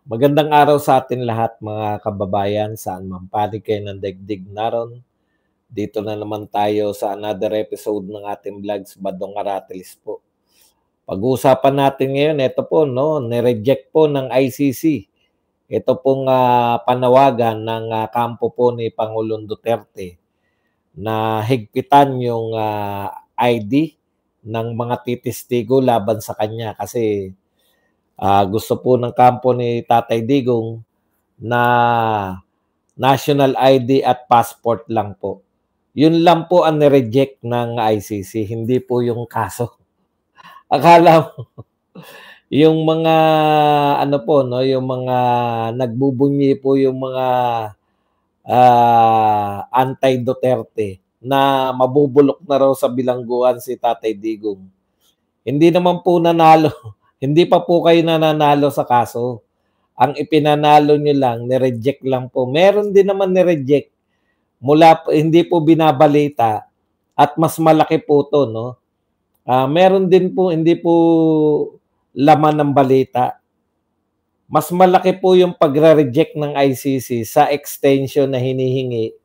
Magandang araw sa atin lahat mga kababayan, saan man panig kayo ng daigdig naron. Dito na naman tayo sa another episode ng ating vlogs, Badong Aratilis po. Pag-uusapan natin ngayon, ito po, no, nireject po ng ICC. Ito pong panawagan ng kampo po ni Pangulong Duterte na higpitan yung ID ng mga titistigo laban sa kanya kasi gusto po ng kampo ni Tatay Digong na national ID at passport lang po. Yun lang po ang nireject ng ICC, hindi po yung kaso. Akala mo, yung mga ano po, no, yung mga nagbubunyi po yung mga anti-Duterte na mabubulok na raw sa bilangguan si Tatay Digong. Hindi naman po nanalo. Hindi pa po kayo nananalo sa kaso. Ang ipinanalo nyo lang, nireject lang po. Meron din naman nireject mula hindi po binabalita at mas malaki po to, no? Meron din po hindi po laman ng balita. Mas malaki po yung pagre-reject ng ICC sa extension na hinihingi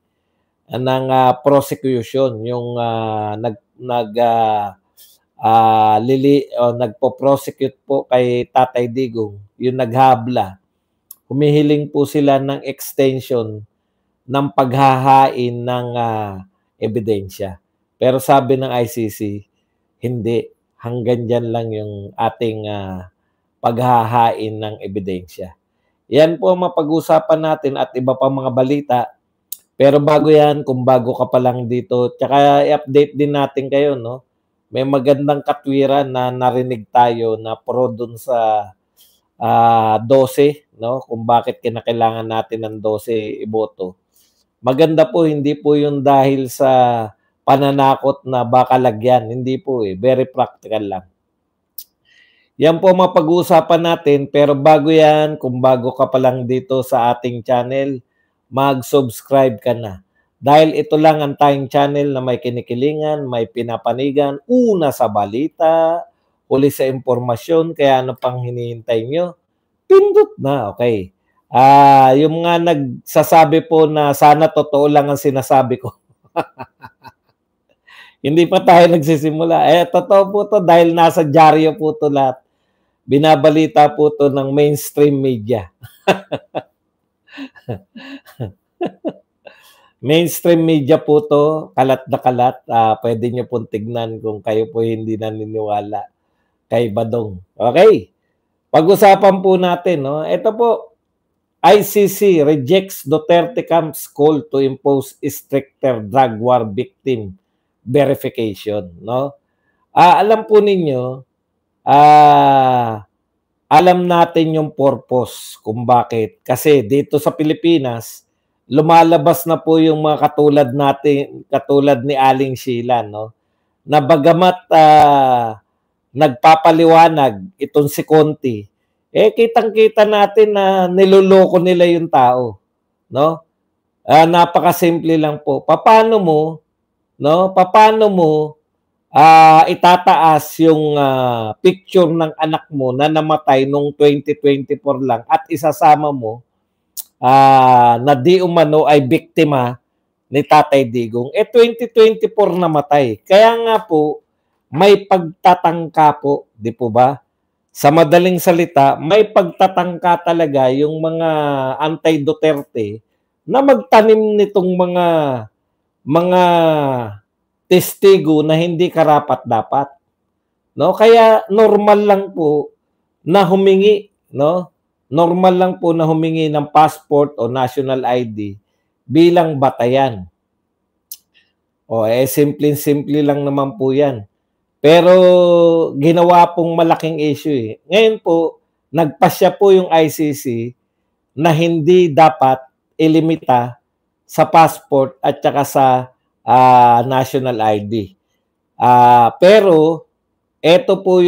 ng prosecution, yung nagpo-prosecute po kay Tatay Digong, yung naghabla. Humihiling po sila ng extension ng paghahain ng ebidensya. Pero sabi ng ICC, hindi. Hanggang dyan lang yung ating paghahain ng ebidensya. Yan po ang mapag-usapan natin at iba pang mga balita. Pero bago yan, kung bago ka pa lang dito, tsaka i-update din natin kayo, no? May magandang katwiran na narinig tayo na pro dun sa 12, no? Kung bakit kinakailangan natin ng 12 iboto. Maganda po, hindi po yung dahil sa pananakot na baka lagyan. Hindi po eh. Very practical lang. Yan po mapag-uusapan natin. Pero bago yan, kung bago ka pa lang dito sa ating channel, mag-subscribe ka na. Dahil ito lang ang tayong channel na may kinikilingan, may pinapanigan, una sa balita, huli sa impormasyon, kaya ano pang hinihintay nyo? Pindot na, okay. Yung mga nagsasabi po na sana totoo lang ang sinasabi ko. Hindi pa tayo nagsisimula. Totoo po to dahil nasa dyaryo po to lahat. Binabalita po to ng mainstream media. Mainstream media po to, kalat na kalat. Pwede nyo pong tignan kung kayo po hindi naniniwala kay Badong. Okay. Pag-usapan po natin, no? Ito po, ICC rejects Duterte camp's call to impose stricter drug war victim verification, no? Alam po ninyo, alam natin yung purpose kung bakit. Kasi dito sa Pilipinas, lumalabas na po yung mga katulad natin, katulad ni Aling Sheila, no? Na bagamat nagpapaliwanag itong si Conti, kitang-kita natin na niloloko nila yung tao, no? Napakasimple lang po. Paano mo itataas yung picture ng anak mo na namatay nung 2024 lang at isasama mo na di umano ay biktima ni Tatay Digong. 2024 namatay. Kaya nga po, may pagtatangka po, di po ba? Sa madaling salita, may pagtatangka talaga yung mga anti-Duterte na magtanim nitong mga testigo na hindi karapat-dapat. No? Kaya normal lang po na humingi, no? Normal lang po na humingi ng passport o national ID bilang batayan. Simple-simple lang naman po 'yan. Pero ginawa pong malaking issue eh. Ngayon po, nagpasya po yung ICC na hindi dapat ilimita sa passport at saka sa national ID. Pero ito po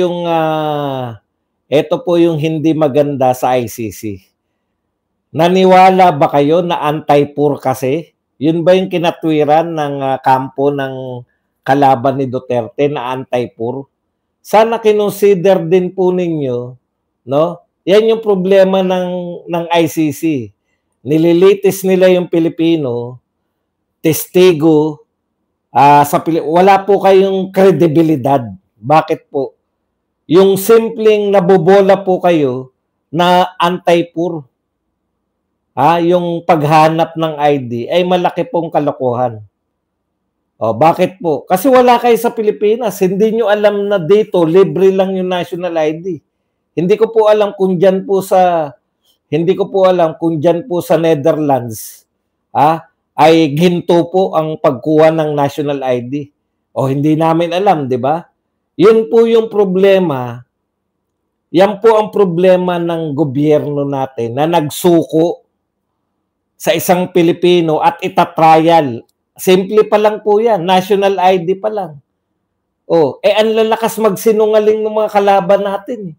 yung hindi maganda sa ICC. Naniwala ba kayo na anti-poor kasi? Yun ba yung kinatwiran ng kampo ng kalaban ni Duterte na anti-poor? Sana kinonsider din po ninyo, no, Yan yung problema ng ICC. Nililitis nila yung Pilipino, testigo, wala po kayong kredibilidad. Bakit po? Yung simpleng nabobola po kayo na anti-poor. Yung paghanap ng ID ay malaki pong kalokohan. Bakit po? Kasi wala kayo sa Pilipinas. Hindi nyo alam na dito, libre lang yung national ID. Hindi ko po alam kung dyan po sa Netherlands, ay ginto po ang pagkuha ng national ID. Hindi namin alam, di ba? Yun po yung problema. Yan po ang problema ng gobyerno natin na nagsuko sa isang Pilipino at itatrial. Simple pa lang po yan. National ID pa lang. Ang lalakas magsinungaling ng mga kalaban natin.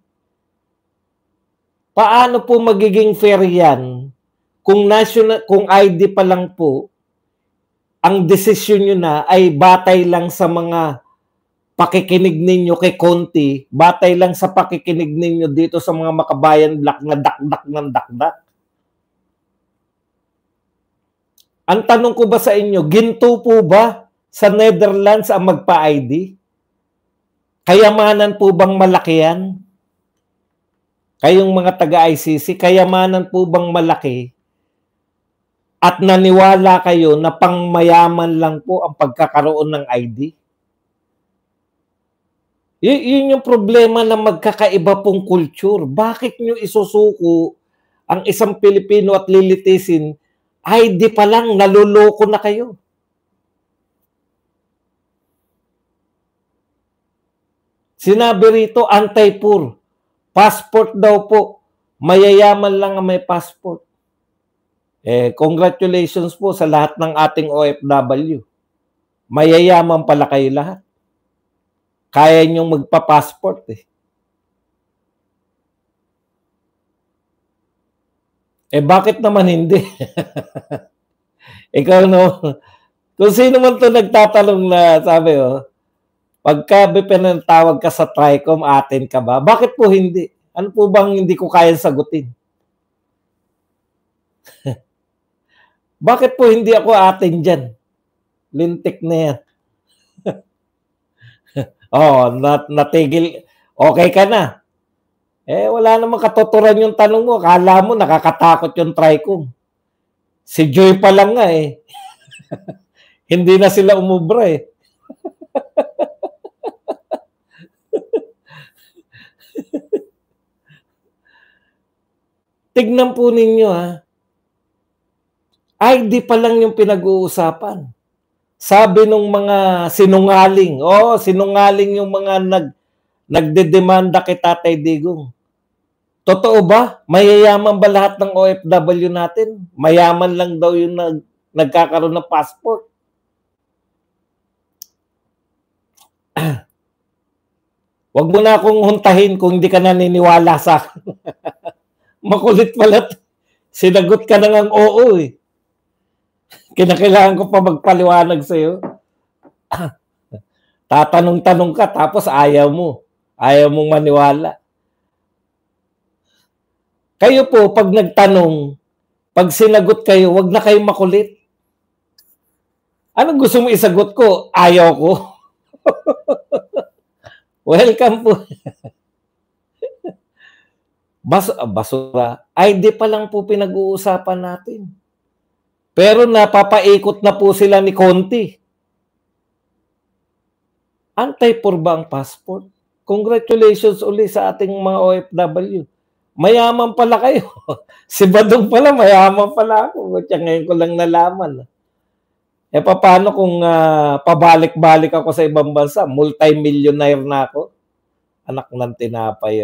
Paano po magiging fair yan kung ID pa lang po, ang desisyon nyo na ay batay lang sa mga pakikinig ninyo kay Conti, batay lang sa pakikinig ninyo dito sa mga Makabayan Black na dakdak ng dakdak. Ang tanong ko ba sa inyo, ginto po ba sa Netherlands ang magpa-ID? Kayamanan po bang malaki yan? Kayong mga taga-ICC, kayamanan po bang malaki? At naniwala kayo na pangmayaman lang po ang pagkakaroon ng ID? Yun yung problema na magkakaiba pong culture. Bakit nyo isusuko ang isang Pilipino at lilitisin? ID pa lang, naluloko na kayo. Sinabi rito, anti-poor. Passport daw po. Mayayaman lang ang may passport. Congratulations po sa lahat ng ating OFW. Mayayaman pala kayo lahat. Kaya nyong magpa-passport bakit naman hindi? Ikaw kung sino man to nagtatanong na sabi pagka pinatawag ka sa TRICOM, atin ka ba? Bakit po hindi? Ano po bang hindi ko kaya sagutin? Bakit po hindi ako atin dyan? Lintik na yan. Natigil. Okay ka na. Wala namang katuturan yung tanong mo. Akala mo nakakatakot yung TRICOM. Si Joy pa lang nga Hindi na sila umubra Tignan po ninyo ID pa lang yung pinag-uusapan. Sabi nung mga sinungaling, sinungaling yung mga nagdedemanda kay Tatay Digong. Totoo ba? Mayayaman ba lahat ng OFW natin? Mayaman lang daw yung nagkakaroon ng passport. Wag mo na akong huntahin kung hindi ka naniniwala sa akin. Makulit pala. Sinagot ka na ng oo Kinakailangan ko pa magpaliwanag sa'yo. Tatanong-tanong ka tapos ayaw mo. Ayaw mong maniwala. Kayo po, pag nagtanong, pag sinagot kayo, wag na kayong makulit. Anong gusto mo isagot ko? Ayaw ko. Welcome po. Basura. ID pa lang po pinag-uusapan natin. Pero napapaikot na po sila ni Conti. Anti-poor ba ang passport? Congratulations uli sa ating mga OFW. Mayaman pala kayo. Si Badong pala, mayaman pala ako. Ngayon ko lang nalaman. Paano kung pabalik-balik ako sa ibang bansa? Multi-millionaire na ako? Anak ng tinapay.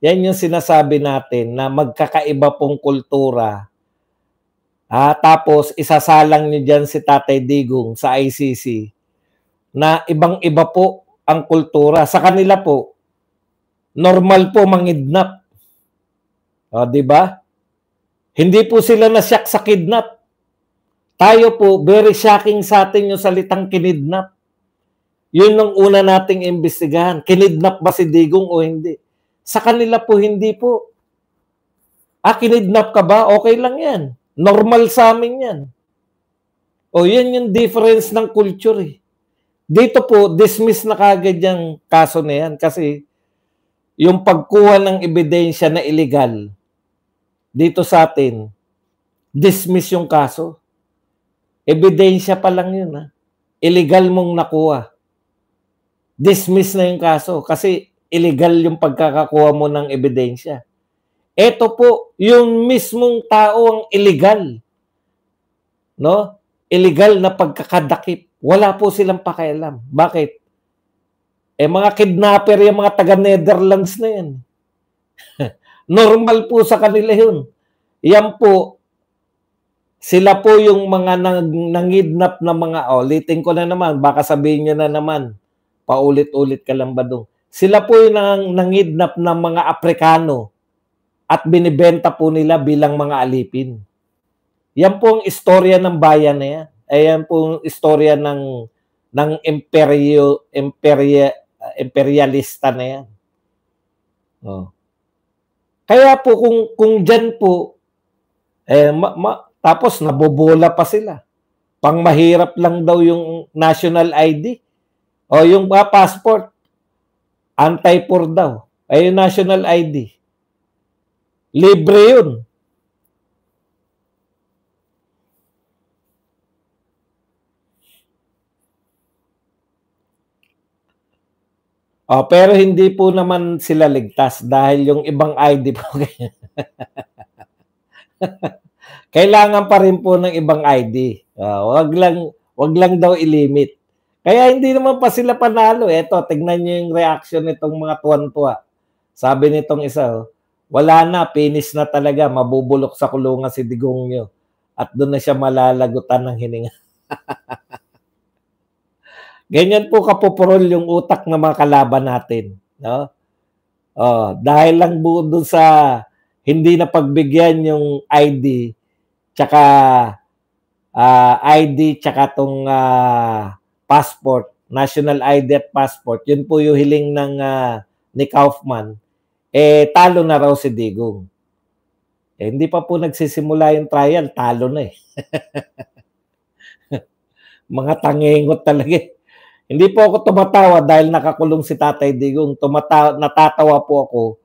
Yan yung sinasabi natin na magkakaiba pong kultura. Tapos isasalang niyo dyan si Tatay Digong sa ICC na ibang-iba po ang kultura. Sa kanila po, normal po mangidnap. Di ba? Hindi po sila na-shock sa kidnap. Tayo po, very shocking sa atin yung salitang kinidnap. Yun ang una nating imbestigahan. Kinidnap ba si Digong o hindi? Sa kanila po, hindi po. Kinidnap ka ba? Okay lang yan. Normal sa amin yan. O, yan yung difference ng culture eh. Dito po, dismiss na kagad yung kaso na yan kasi yung pagkuha ng ebidensya na illegal dito sa atin, dismiss yung kaso. Ebidensya pa lang yun. Illegal mong nakuha. Dismiss na yung kaso kasi illegal yung pagkakakuha mo ng ebidensya. Ito po, yung mismong tao ang illegal. No? Illegal na pagkakadakip. Wala po silang pakialam. Bakit? Mga kidnapper yung mga taga-Netherlands na yan. Normal po sa kanila yun. Yan po, sila po yung mga nangidnap na mga, ulitin ko na naman, baka sabihin nyo na naman, paulit-ulit ka lang ba doon? Sila po yung nangidnap na mga Aprikano at binibenta po nila bilang mga alipin. Yan po ang istorya ng bayan na yan. Ayan po ang istorya ng imperialista na yan. Kaya po kung dyan po, tapos nabobola pa sila. Pang mahirap lang daw yung national ID o yung passport. Anti-poor daw. Yung national ID. Libre yun. Pero hindi po naman sila ligtas dahil yung ibang ID po kailangan pa rin po ng ibang ID. Wag lang daw ilimit. Kaya hindi naman pa sila panalo. Eto, tignan niyo yung reaction nitong mga tuwan-tuwa. Sabi nitong isa, wala na, finish na talaga, mabubulok sa kulungan si Digongyo. At doon na siya malalagutan ng hininga. Ganyan po kapupurol yung utak ng mga kalaban natin. No? Dahil lang doon sa hindi na pagbigyan yung ID, tsaka tong passport, national ID at passport, yun po yung hiling ng ni Kaufman, talo na raw si Digong. Hindi pa po nagsisimula yung trial, talo na eh. Mga tangengot talaga eh. Hindi po ako tumatawa dahil nakakulong si Tatay Digong. Natatawa po ako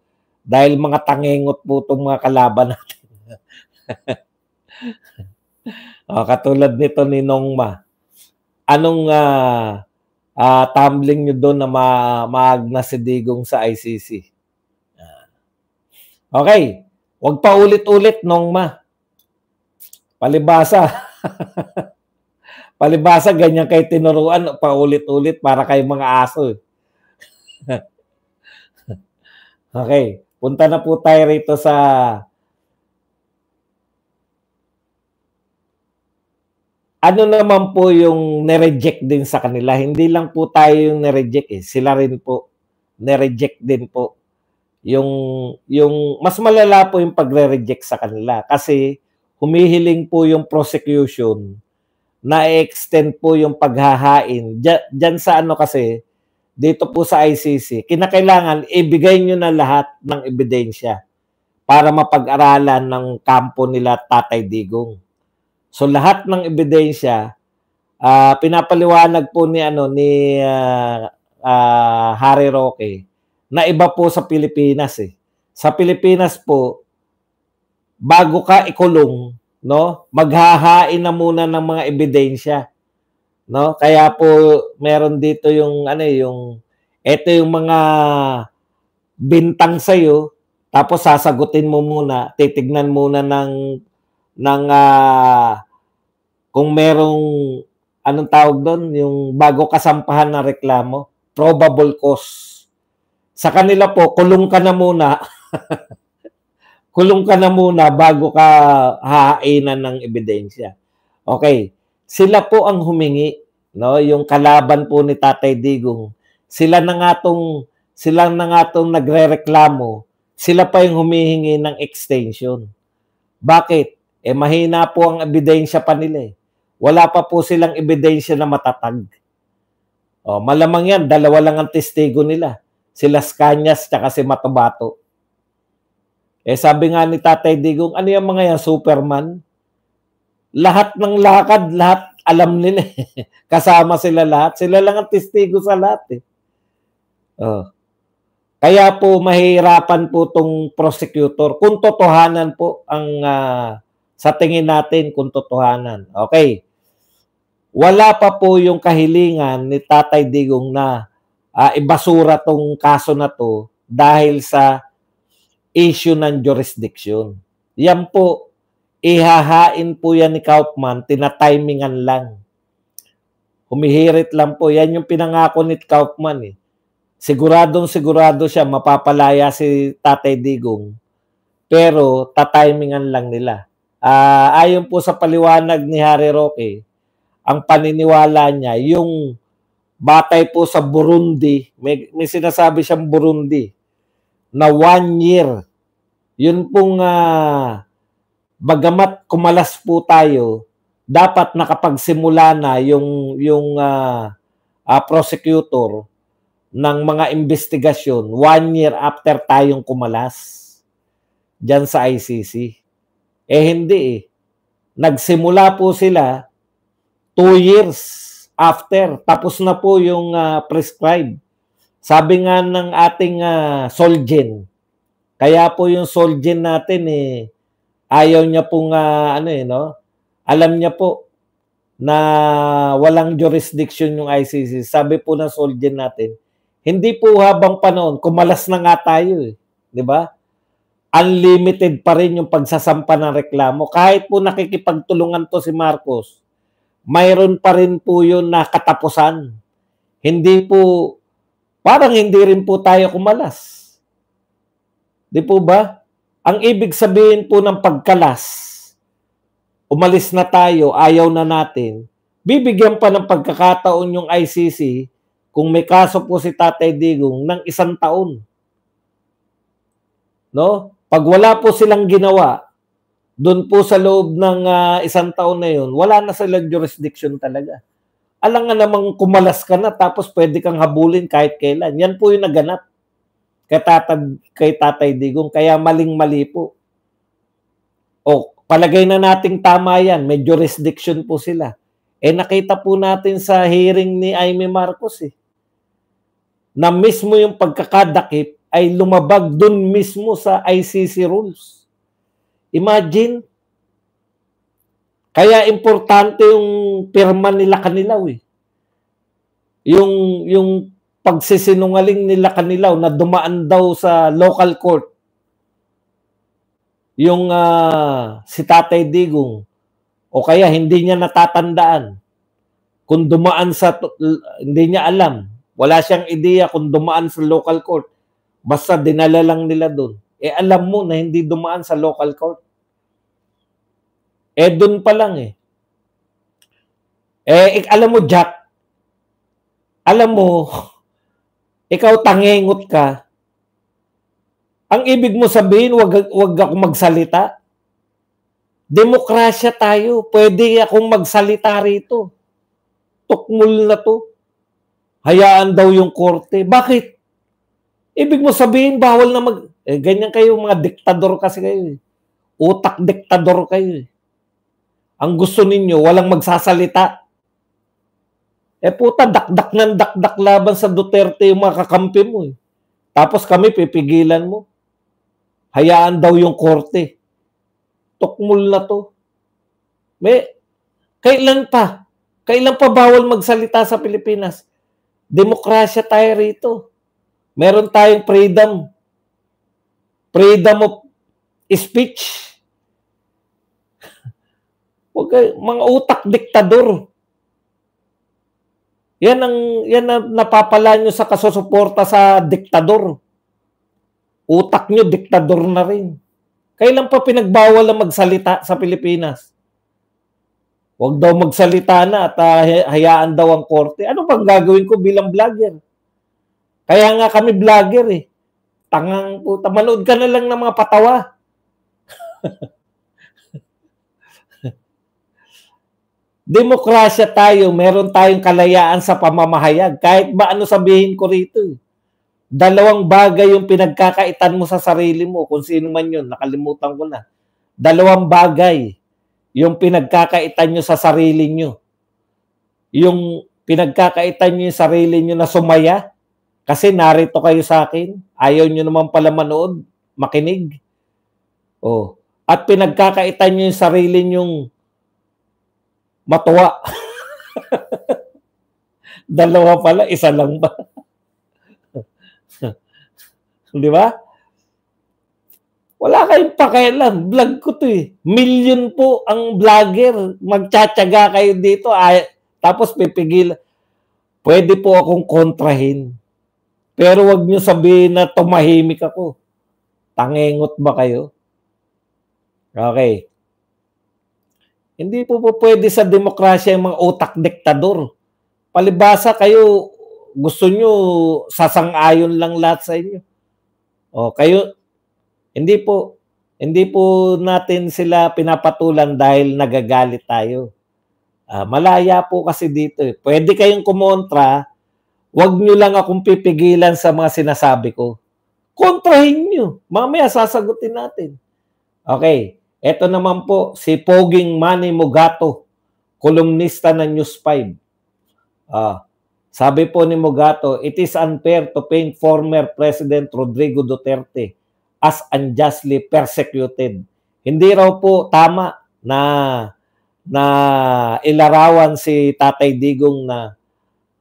dahil mga tangengot po itong mga kalaban natin. Katulad nito ni Nongma. Anong tumbling nyo doon na maagna si Digong sa ICC? Okay. Huwag pa ulit-ulit, Nongma. Palibasa. Palibasa, ganyan kayo tinuruan, paulit-ulit para kayo mga aso. Okay, punta na po tayo rito sa ano naman po yung nireject din sa kanila. Hindi lang po tayo yung nireject eh. Sila rin po, nireject din po. Yung mas malala po yung pagre-reject sa kanila kasi humihiling po yung prosecution na extend po yung paghahain. Diyan sa ano kasi, dito po sa ICC, kinakailangan ibigay nyo na lahat ng ebidensya para mapag-aralan ng kampo nila Tatay Digong. So lahat ng ebidensya, pinapaliwanag po ni Harry Roque na iba po sa Pilipinas eh. Sa Pilipinas po, bago ka ikulong, no, maghahain na muna ng mga ebidensya, no? Kaya po meron dito yung ito yung mga bintang sa iyo, tapos sasagutin mo muna, titignan muna ng kung merong anong tawag doon, yung bago kasampahan ng reklamo, probable cause. Sa kanila po, kulong ka na muna. Kulong ka na muna bago ka hahainan ng ebidensya. Okay. Sila po ang humingi, no? Yung kalaban po ni Tatay Digong. Sila na nga tong nagrereklamo. Sila pa yung humihingi ng extension. Bakit? Mahina po ang ebidensya pa nila eh. Wala pa po silang ebidensya na matatag. Malamang yan, 2 lang ang testigo nila. Si Las Cañas tsaka si Matabato. Eh sabi nga ni Tatay Digong, ano yung mga yan, Superman? Lahat ng lakad, lahat alam nila. Kasama sila lahat. Sila lang ang testigo sa lahat. Oh. Kaya po mahirapan po tong prosecutor kung totohanan po ang sa tingin natin kung totohanan. Okay. Wala pa po yung kahilingan ni Tatay Digong na ibasura tong kaso na to dahil sa issue ng jurisdiction. Yan po, ihahain po yan ni Kaufman, tinatimingan lang. Humihirit lang po. Yan yung pinangako ni Kaufman eh. Siguradong sigurado siya mapapalaya si Tatay Digong. Pero tatimingan lang nila. Ayon po sa paliwanag ni Harry Roque, ang paniniwala niya, yung batay po sa Burundi, may sinasabi siyang Burundi, na 1 year. Yun pong bagamat kumalas po tayo, dapat nakapagsimula na yung prosecutor ng mga investigasyon 1 year after tayong kumalas dyan sa ICC. Eh hindi eh. Nagsimula po sila 2 years after. Tapos na po yung prescribed. Sabi nga ng ating Solgen, kaya po yung Solgen natin eh, ayaw niya pong alam niya po na walang jurisdiction yung ICC. Sabi po ng Solgen natin, hindi po habang panahon, kumalas na nga tayo eh. Di ba? Unlimited pa rin yung pagsasampa ng reklamo. Kahit po nakikipagtulungan to si Marcos, mayroon pa rin po yun na katapusan. Hindi po, parang hindi rin po tayo kumalas. Di po ba? Ang ibig sabihin po ng pagkalas, umalis na tayo, ayaw na natin, bibigyan pa ng pagkakataon yung ICC kung may kaso po si Tatay Digong ng 1 taon. No? Pag wala po silang ginawa, doon po sa loob ng 1 taon na yun, wala na silang jurisdiction talaga. Alam nga namang kumalas ka na tapos pwede kang habulin kahit kailan. Yan po yung naganap kay Tatay Digong. Kaya maling-mali po. O, palagay na nating tama yan. May jurisdiction po sila. Eh nakita po natin sa hearing ni Amy Marcos eh, na mismo yung pagkakadakip ay lumabag dun mismo sa ICC rules. Imagine. Kaya importante yung pirma nila Kanilaw eh. Yung pagsisinungaling nila Kanilaw na dumaan daw sa local court. Yung si Tatay Digong o kaya hindi niya natatandaan kung dumaan sa hindi niya alam. Wala siyang ideya kung dumaan sa local court. Basta dinala lang nila doon. Eh alam mo na hindi dumaan sa local court. Eh doon pa lang eh. Eh alam mo Jack, alam mo, ikaw tangengot ka. Ang ibig mo sabihin, wag ako magsalita. Demokrasya tayo. Pwede akong magsalita rito. Tukmul na to. Hayaan daw yung korte. Bakit? Ibig mo sabihin, bawal na ganyan kayo, mga diktador kasi kayo. Utak diktador kayo. Ang gusto ninyo, walang magsasalita. Eh puta, dakdak ng dakdak laban sa Duterte yung mga kakampi mo. Tapos kami, pipigilan mo. Hayaan daw yung korte. Tukmul na to. Kailan pa? Kailan pa bawal magsalita sa Pilipinas? Demokrasya tayo rito. Meron tayong freedom. Freedom of speech. Mga utak diktador. Yan ang napapala nyo sa kasusuporta sa diktador. Utak nyo, diktador na rin. Kailan pa pinagbawal ang magsalita sa Pilipinas? Huwag daw magsalita na at hayaan daw ang korte. Ano bang gagawin ko bilang vlogger? Kaya nga kami vlogger eh. Tangang puta. Manood ka na lang ng mga patawa. Demokrasya tayo. Meron tayong kalayaan sa pamamahayag. Kahit ba ano sabihin ko rito. Dalawang bagay yung pinagkakaitan mo sa sarili mo, kung sino man yun, nakalimutan ko na. Dalawang bagay yung pinagkakaitan nyo sa sarili nyo. Yung pinagkakaitan nyo yung sarili nyo na sumaya, kasi narito kayo sa akin, ayaw nyo naman pala manood, makinig. Oh. At pinagkakaitan nyo yung sarili nyong matuwa. Dalawa pala, isa lang ba? Di ba? Wala kayong pakialam. Vlog ko to eh. Million po ang vlogger. Magtsatsaga kayo dito. Tapos pipigil. Pwede po akong kontrahin. Pero wag nyo sabihin na tumahimik ako. Tangengot ba kayo? Okay. Hindi po pwede sa demokrasya yung mga utak diktador. Palibasa kayo, gusto nyo sasang-ayon lang lahat sa inyo. O, kayo, hindi po natin sila pinapatulan dahil nagagalit tayo. Malaya po kasi dito. Pwede kayong kumontra, wag nyo lang akong pipigilan sa mga sinasabi ko. Kontrahin nyo. Mamaya sasagutin natin. Okay. Ito naman po, si Poging Manny Mugato, kolumnista ng News 5. Sabi po ni Mugato, it is unfair to paint former President Rodrigo Duterte as unjustly persecuted. Hindi raw po tama na ilarawan si Tatay Digong na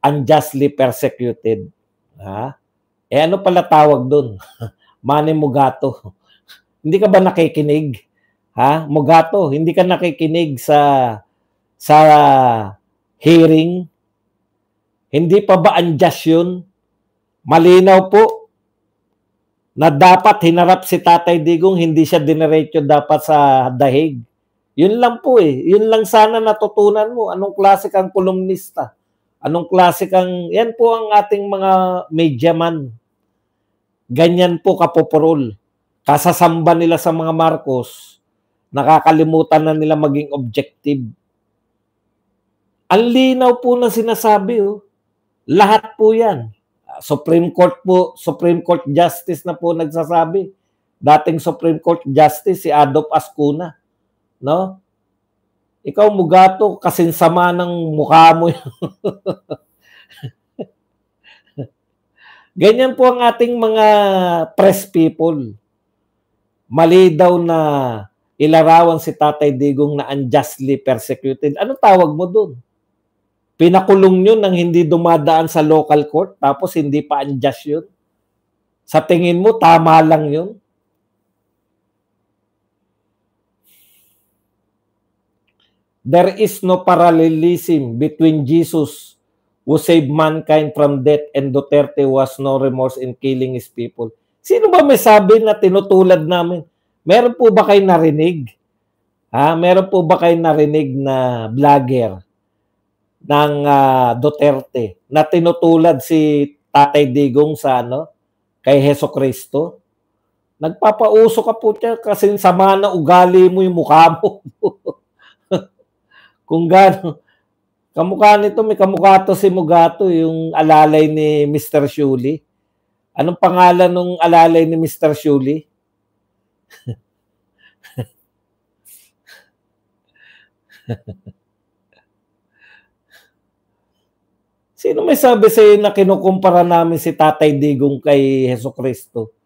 unjustly persecuted. Ano pala tawag doon? Manny Mugato. Hindi ka ba nakikinig? Mugato, hindi ka nakikinig sa hearing? Hindi pa ba unjust yun? Malinaw po na dapat hinarap si Tatay Digong, hindi siya dinerecho dapat sa dahig. Yun lang po eh. Yun lang sana natutunan mo. Anong klase kang kolumnista? Anong klase kang... Yan po ang ating mga media man. Ganyan po kapopurol. Kasasamba nila sa mga Marcos, nakakalimutan na nila maging objective. Ang linaw po na sinasabi, lahat po yan. Supreme Court Justice na po nagsasabi. Dating Supreme Court Justice, si Adolf Ascuna. No? Ikaw, Mugato, kasing sama ng mukha mo. Ganyan po ang ating mga press people. Mali daw na ilarawan si Tatay Digong na unjustly persecuted. Anong tawag mo doon? Pinakulong nyo nang hindi dumadaan sa local court, tapos hindi pa unjust yun? Sa tingin mo, tama lang yun? There is no parallelism between Jesus who saved mankind from death and Duterte who has no remorse in killing his people. Sino ba may sabi na tinutulad namin? Meron po ba kayo narinig? Meron po ba kayo narinig na vlogger ng Duterte na tinutulad si Tatay Digong sa kay Hesukristo? Nagpapauso ka po siya kasi sama na ugali mo yung mukha mo. Kung gano'n. Kamukha nito, may kamukha to si Mugato, yung alalay ni Mr. Shuli. Anong pangalan ng alalay ni Mr. Shuli? Sino may sabi sa'yo na kinukumpara namin si Tatay Digong kay Hesukristo?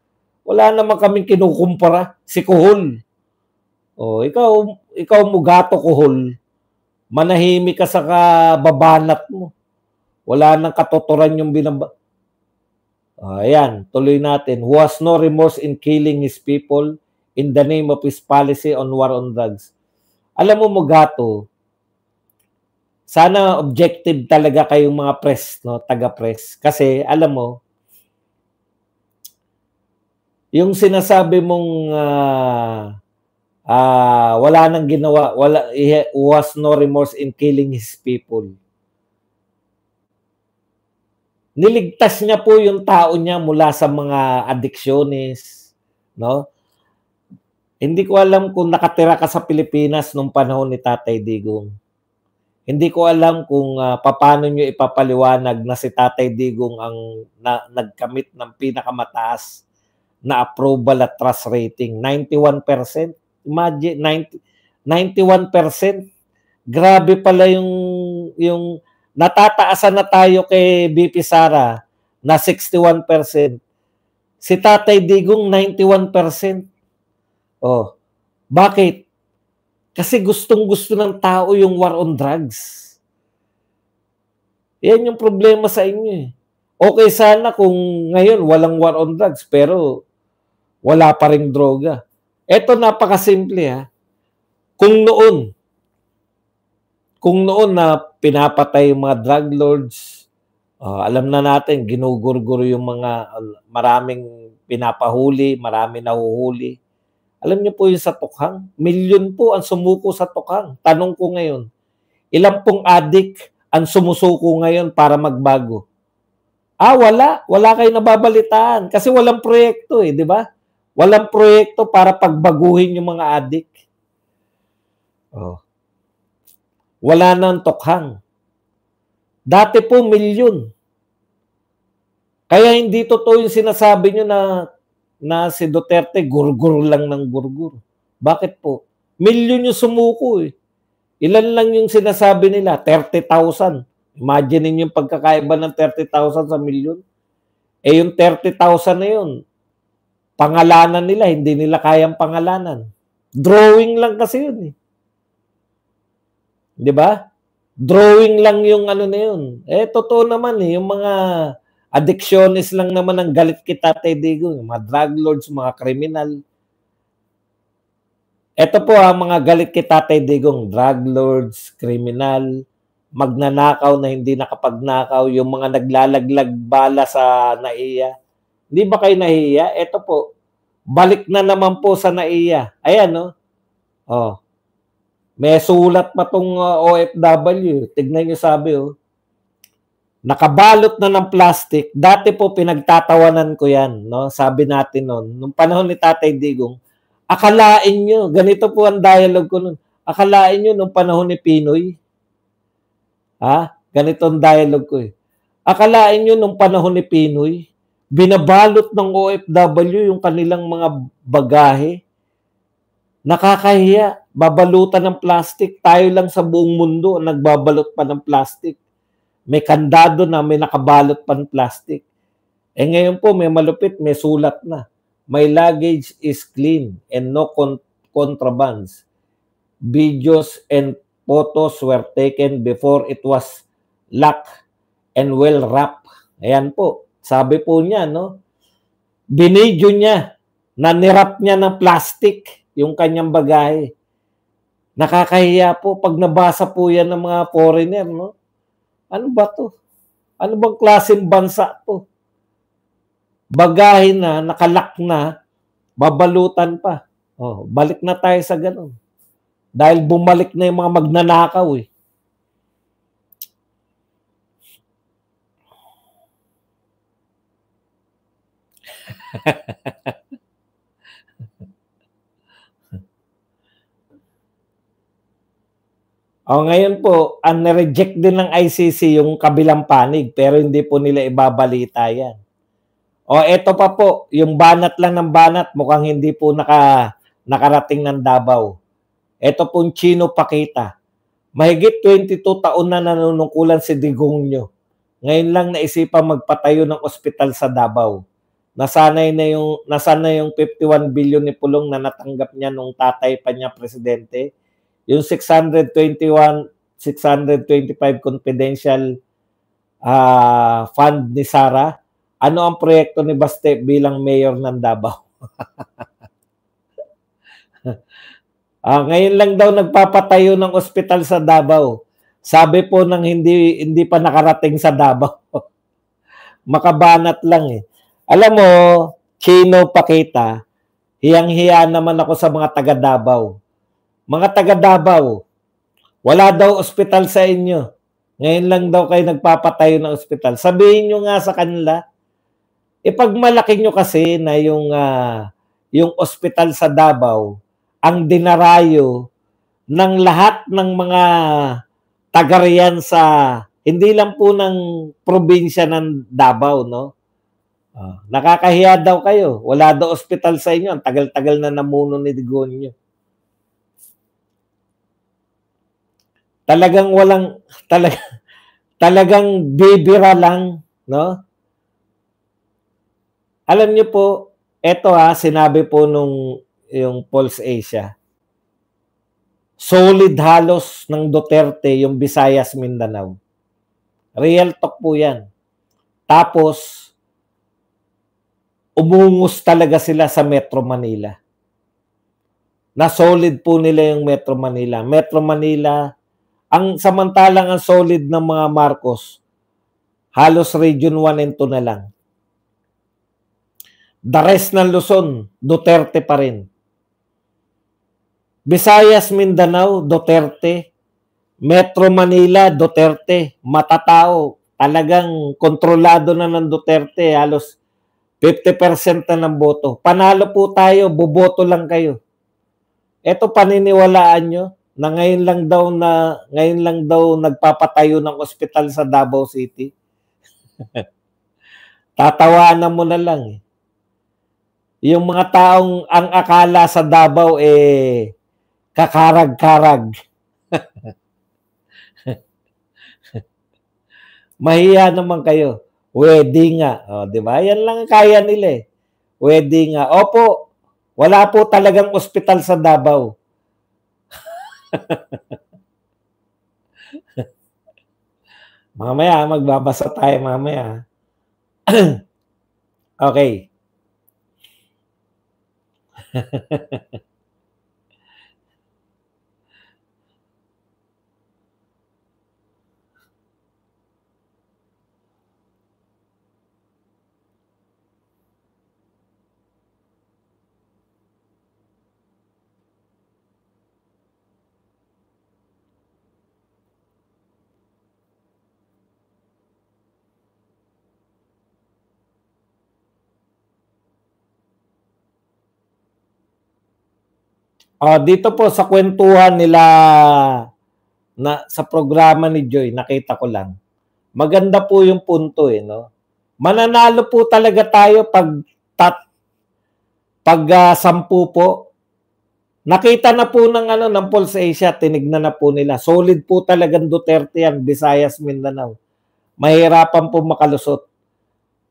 Wala naman kaming kinukumpara. Si Kuhol. Ikaw Mugato Kuhol. Manahimik ka sa kababanat mo. Wala nang katotoran yung ayan, tuloy natin. Who has no remorse in killing his people in the name of his policy on war on drugs. Alam mo, Mugato, sana objective talaga kayong mga press, taga-press. Kasi, alam mo, yung sinasabi mong wala nang ginawa, he was no remorse in killing his people. Niligtas niya po yung tao niya mula sa mga addiksyones, no? Hindi ko alam kung nakatira ka sa Pilipinas nung panahon ni Tatay Digong. Hindi ko alam kung paano nyo ipapaliwanag na si Tatay Digong ang nagkamit ng pinakamataas na approval at trust rating, 91%. Imagine 91%. Grabe pala yung natataasan na tayo kay BP Sara na 61%. Si Tatay Digong 91%. Oh, bakit? Kasi gustong-gusto ng tao yung war on drugs. Yan yung problema sa inyo eh. Okay sana kung ngayon walang war on drugs pero wala pa ring droga. Ito napakasimple ha. Kung noon na pinapatay yung mga drug lords, alam na natin ginugurguro yung mga maraming pinapahuli, marami nahuhuli. Alam niyo po yung sa Tukhang, milyon po ang sumuko sa Tukhang. Tanong ko ngayon, ilang pong adik ang sumusuko ngayon para magbago? Wala. Wala kayo nababalitaan kasi walang proyekto eh, di ba? Walang proyekto para pagbaguhin yung mga adik. Wala na ang Tukhang. Dati po milyon. Kaya hindi totoo yung sinasabi nyo na si Duterte gurgur lang ng gurgur. Bakit po? Milyon yung sumuko eh. Ilan lang yung sinasabi nila? 30,000. Imagine niyo yung pagkakaiba ng 30,000 sa milyon. Eh yung 30,000 na yun, pangalanan nila, hindi nila kayang pangalanan. Drawing lang kasi yun eh. Di ba? Drawing lang yung ano na yun. Eh totoo naman eh, yung mga addictionist lang naman ang galit kita, Tatay Digong, mga drug lords, mga kriminal. Ito po ang mga galit kita, Tatay Digong, drug lords, kriminal, magnanakaw na hindi nakapagnakaw, yung mga naglalaglag bala sa NAIA. Hindi ba kayo nahiya? Ito po, balik na naman po sa NAIA. Ayan, no? May sulat pa tong OFW. Tignan nyo sabi, nakabalot na ng plastic. Dati po pinagtatawanan ko yan, no? Sabi natin noon, nung panahon ni Tatay Digong, akalain nyo, ganito po ang dialogue ko noon, akalain nyo nung panahon ni Pinoy, ganito ang dialogue ko eh. Akalain nyo nung panahon ni Pinoy, binabalot ng OFW yung kanilang mga bagahe. Nakakahiya, babalutan ng plastic. Tayo lang sa buong mundo ang nagbabalot pa ng plastic. May kandado na, may nakabalot pa ng plastic. Eh ngayon po, may malupit, may sulat na. My luggage is clean and no contrabands. Videos and photos were taken before it was locked and well wrapped. Ayan po. Sabi po niya, no? Binidyo niya na nirap niya ng plastic yung kanyang bagahe. Nakakahiya po pag nabasa po yan ng mga foreigner, no? Ano ba to? Ano bang klaseng bansa to? Bagahe na, nakalak na, babalutan pa. Balik na tayo sa ganun. Dahil bumalik na yung mga magnanakaw eh. Ngayon po, reject din ng ICC yung kabilang panig pero hindi po nila ibabalita yan. Eto pa po, yung banat lang ng banat, mukhang hindi po nakarating ng Davao. Eto pong Chino Pakita. Mahigit 22 taon na nanunungkulan si Digong nyo. Ngayon lang naisipang magpatayo ng ospital sa Davao. Nasana na yung 51 billion ni Pulong na natanggap niya nung tatay pa niya presidente. Yung 625 confidential fund ni Sara. Ano ang proyekto ni Baste bilang mayor ng Davao? Ngayon lang daw nagpapatayo ng ospital sa Davao. Sabi po nang hindi pa nakarating sa Davao. Makabanat lang eh. Alam mo, Chino Pakita, hiyang-hiya naman ako sa mga taga Davao. Mga taga Davao, wala daw ospital sa inyo. Ngayon lang daw kayo nagpapatayo ng ospital. Sabihin nyo nga sa kanila, ipagmalaki nyo kasi na yung ospital sa Davao, ang dinarayo ng lahat ng mga taga riyan sa hindi lang po ng probinsya ng Davao, no? Nakakahiya daw kayo. Wala daw ospital sa inyo. Ang tagal-tagal na namuno ni Digonyo. Talagang walang talagang bibira lang, no? Alam niyo po, eto sinabi po nung yung Pulse Asia. Solid halos ng Duterte yung Visayas, Mindanao. Real talk po 'yan. Tapos umungos talaga sila sa Metro Manila. Na solid po nila yung Metro Manila. Metro Manila, samantalang ang solid ng mga Marcos, halos Region 1 and 2 na lang. The rest ng Luzon, Duterte pa rin. Visayas, Mindanao, Duterte. Metro Manila, Duterte. Matatao. Talagang kontrolado na ng Duterte. Halos 50% na ng boto. Panalo po tayo, boboto lang kayo. Ito paniniwalaan nyo na ngayon lang daw nagpapatayo ng ospital sa Davao City. Tatawanan mo na lang. Yung mga taong ang akala sa Davao kakarag-karag. Mahiya naman kayo. Wedding nga. Di ba? Yan lang kaya nila Wedding nga. Opo, wala po talagang ospital sa Davao. Mamaya, magbabasa tayo mamaya. Okay. Dito po sa kwentuhan nila sa programa ni Joy, nakita ko lang. Maganda po yung punto no. Mananalo po talaga tayo pag 10 po. Nakita na po ng Pulse Asia, tinignan na po nila. Solid po talagang Duterte yan, Visayas, Mindanao. Mahirapan po makalusot.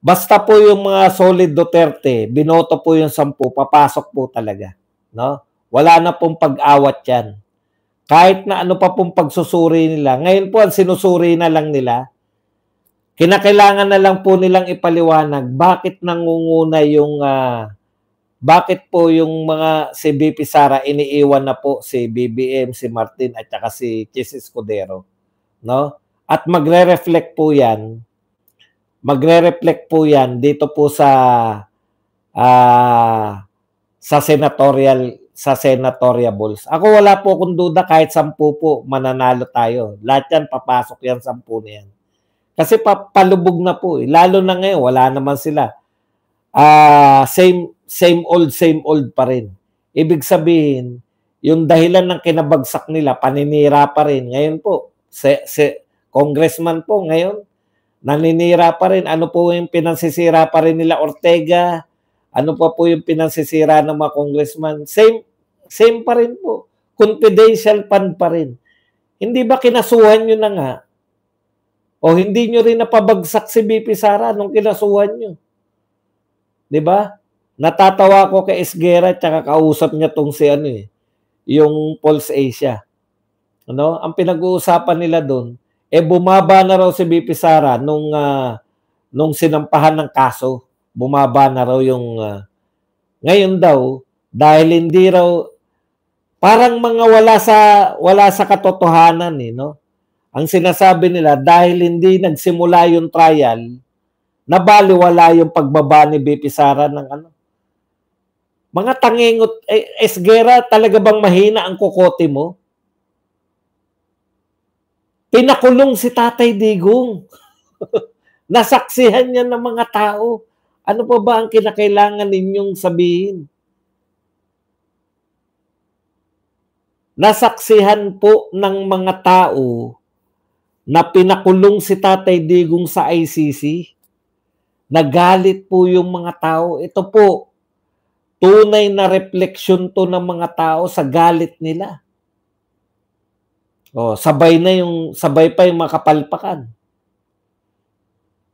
Basta po yung mga solid Duterte, binoto po yung 10, papasok po talaga, no? Wala na pong pag-awat yan. Kahit na ano pa pong pagsusuri nila. Ngayon po, ang sinusuri na lang nila, kinakailangan na lang po nilang ipaliwanag bakit nangunguna bakit po yung mga si BP Sara iniiwan na po si BBM, si Martin at saka si Chis Escudero, no? At magre-reflect po dito po sa senatoriables. Ako wala po akong duda kahit 10 po mananalo tayo. Lahat yan papasok yan 10 na yan. Kasi palubog na po Lalo na ngayon wala naman sila. Same old pa rin. Ibig sabihin, yung dahilan ng kinabagsak nila, paninira pa rin. Ngayon po, congressman po ngayon, naninira pa rin. Ano po yung pinansisira pa rin nila Ortega? Ano pa po yung pinansisira ng mga congressman? Same pa rin po. Confidential fund pa rin. Hindi ba kinasuhan nyo na nga? O hindi nyo rin napabagsak si BP Sara nung kinasuhan nyo? Diba? Natatawa ko kay Esguerra at kausap niya tong yung Pulse Asia. Ano? Ang pinag-uusapan nila doon, bumaba na raw si BP Sara nung sinampahan ng kaso. Bumaba na raw yung ngayon daw, dahil hindi raw, parang mga wala sa katotohanan no? Ang sinasabi nila, dahil hindi nagsimula yung trial, nabaliwala yung pagbaba ni BP Sara ng mga tangingot. Esguerra, talaga bang mahina ang kokote mo? Pinakulong si Tatay Digong. Nasaksihan niya ng mga tao. Ano pa ba ang kinakailangan ninyong sabihin? Nasaksihan po ng mga tao na pinakulong si Tatay Digong sa ICC. Nagalit po yung mga tao. Ito po, tunay na refleksyon to ng mga tao sa galit nila. Oh, sabay pa yung makapalpakan.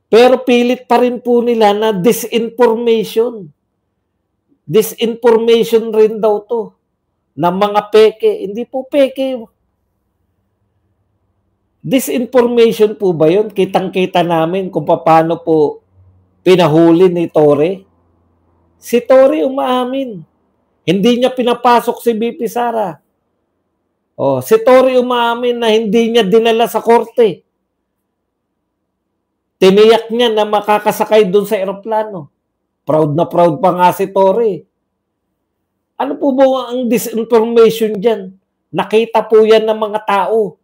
Pero pilit pa rin po nila na disinformation. Disinformation rin daw to ng mga peke. Hindi po peke. Disinformation po ba yun? Kitang-kita namin kung paano po pinahuli ni Torre. Si Torre umaamin. Hindi niya pinapasok si BP Sara. Oh, si Torre umaamin na hindi niya dinala sa korte. Tiniyak niya na makakasakay doon sa eroplano. Proud na proud pa nga si Torre. Ano po ba ang disinformation dyan? Nakita po yan ng mga tao.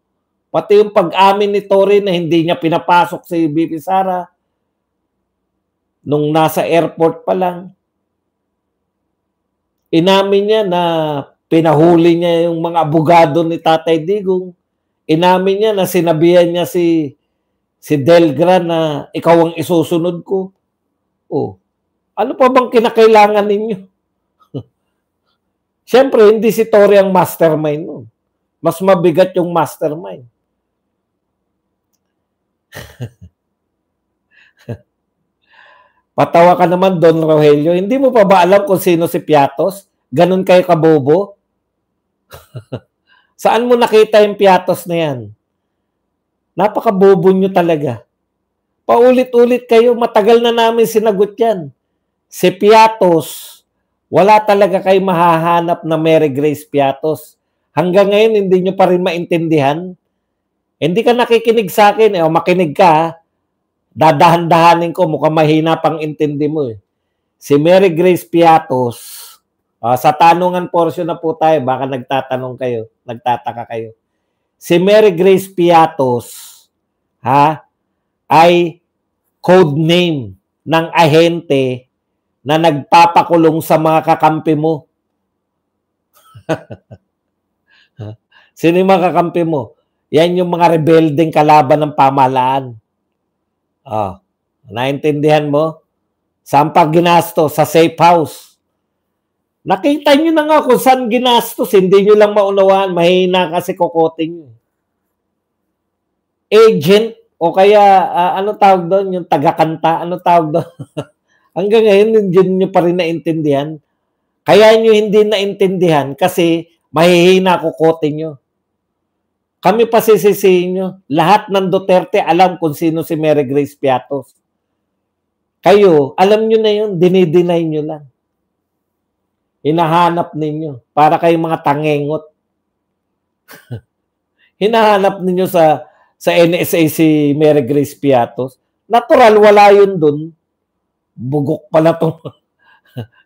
Pati yung pag-amin ni Torre na hindi niya pinapasok si BP Sara nung nasa airport pa lang. Inamin niya na pinahuli niya yung mga abogado ni Tatay Digong. Inamin niya na sinabihan niya si Delgra na ikaw ang isusunod ko. Oh, ano pa bang kinakailangan ninyo? Siyempre, hindi si Torre ang mastermind nun. Mas mabigat yung mastermind. Patawa ka naman, Don Rogelio. Hindi mo pa ba alam kung sino si Piatos? Ganun kayo kabobo? Saan mo nakita yung Piatos na yan? Napakabobo nyo talaga. Paulit-ulit kayo, matagal na namin sinagot yan. Si Piatos, wala talaga kayo mahahanap na Mary Grace Piatos. Hanggang ngayon, hindi nyo pa rin maintindihan. Hindi ka nakikinig sa akin. O, makinig ka, ha? Dadahan-dahanin ko, mukhang mahina pang intindi mo. Si Mary Grace Piatos, sa tanungan portion na po tayo, baka nagtatanong kayo, nagtataka kayo. Si Mary Grace Piatos, ay code name ng ahente na nagpapakulong sa mga kakampi mo. Sino yung mga kakampi mo? Yan yung mga rebeldeng kalaban ng pamahalaan. Naintindihan mo? Saan pa ginastos? Sa safe house. Nakita nyo na nga kung saan ginastos. Hindi nyo lang maunawaan. Mahina kasi kokote nyo. Agent o kaya ano tawag doon? Yung taga-kanta. Ano tawag doon? Hanggang ngayon, hindi nyo pa rin naintindihan. Kaya nyo hindi naintindihan kasi mahihina kokote nyo. Kami pa sisisihin nyo. Lahat ng Duterte alam kung sino si Mary Grace Piatos. Kayo, alam nyo na yun, dinideny nyo lang. Hinahanap ninyo para kayong mga tangengot. Hinahanap ninyo sa NSA si Mary Grace Piatos. Natural, wala yun dun. Bugok pala to.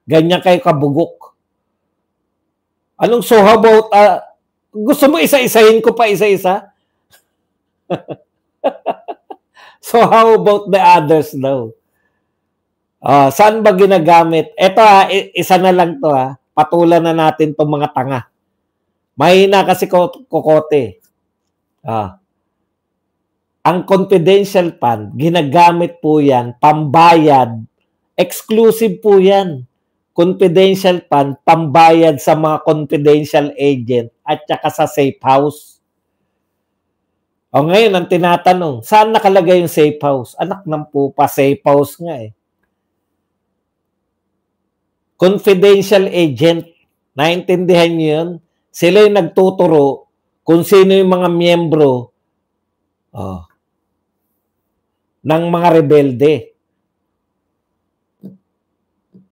Ganyan kayo kabugok. Anong so how about, gusto mo isa-isahin ko pa isa-isa? So how about the others daw? Saan ba ginagamit? Ito isa na lang to patulan na natin itong mga tanga. Mahina kasi kokote. Ang confidential fund, ginagamit po yan, pambayad, exclusive po yan. Confidential fund, pambayad sa mga confidential agent at saka sa safe house. O ngayon, ang tinatanong, saan nakalagay yung safe house? Anak ng pupa, safe house nga eh. Confidential agent, naintindihan nyo yun? Sila yung nagtuturo kung sino yung mga miyembro ng mga rebelde.